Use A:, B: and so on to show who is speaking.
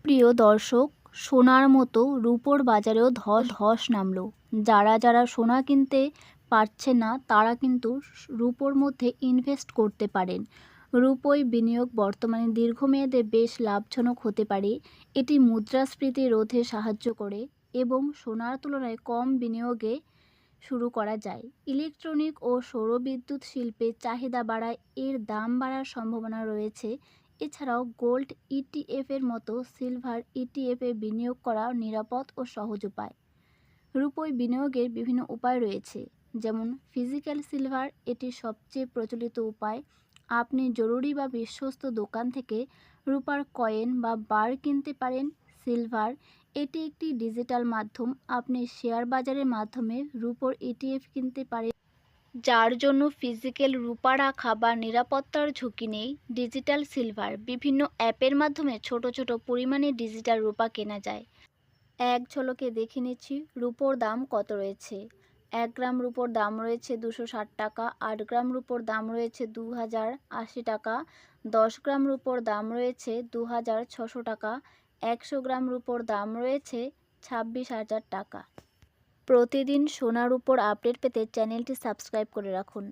A: প্রিয় দর্শক, সোনার মতো রূপোর বাজারেও ধস নামলো। যারা সোনা কিনতে পারছেন না তারা কিন্তু রূপোর মধ্যে ইনভেস্ট করতে পারেন। রূপোয় বিনিয়োগ বর্তমানে দীর্ঘমেয়াদে বেশ লাভজনক হতে পারে। এটি মুদ্রাস্ফীতি রোধে সাহায্য করে এবং সোনার তুলনায় কম বিনিয়োগে শুরু করা যায়। ইলেকট্রনিক ও সৌরবিদ্যুৎ শিল্পে চাহিদা বাড়ায় এর দাম বাড়ার সম্ভাবনা রয়েছে। এছাড়াও গোল্ড ইটিএফ এর মতো সিলভার ইটিএফে বিনিয়োগ করা নিরাপদ ও সহজ উপায়। রূপোয় বিনিয়োগের বিভিন্ন উপায় রয়েছে, যেমন ফিজিক্যাল সিলভার, এটি সবচেয়ে প্রচলিত উপায়। আপনি জরুরি বা বিশ্বস্ত দোকান থেকে রূপার কয়েন বা বার কিনতে পারেন। সিলভার, এটি একটি ডিজিটাল মাধ্যম। আপনি শেয়ার বাজারের মাধ্যমে রূপোর ইটিএফ কিনতে পারেন, যার জন্য ফিজিক্যাল রূপা রাখা বা নিরাপত্তার ঝুঁকি নেই। ডিজিটাল সিলভার, বিভিন্ন অ্যাপের মাধ্যমে ছোট ছোট পরিমাণে ডিজিটাল রূপা কেনা যায়। এক ঝলকে দেখে নিচ্ছি রূপোর দাম কত রয়েছে। 1 গ্রাম রূপোর দাম রয়েছে 260 টাকা, 8 গ্রাম রূপোর দাম রয়েছে 2080 টাকা, 10 গ্রাম রূপোর দাম রয়েছে 2600 টাকা, 100 গ্রাম রূপোর দাম রয়েছে 26,000 টাকা। প্রতিদিন সোনার উপর আপডেট পেতে চ্যানেলটি সাবস্ক্রাইব করে রাখুন।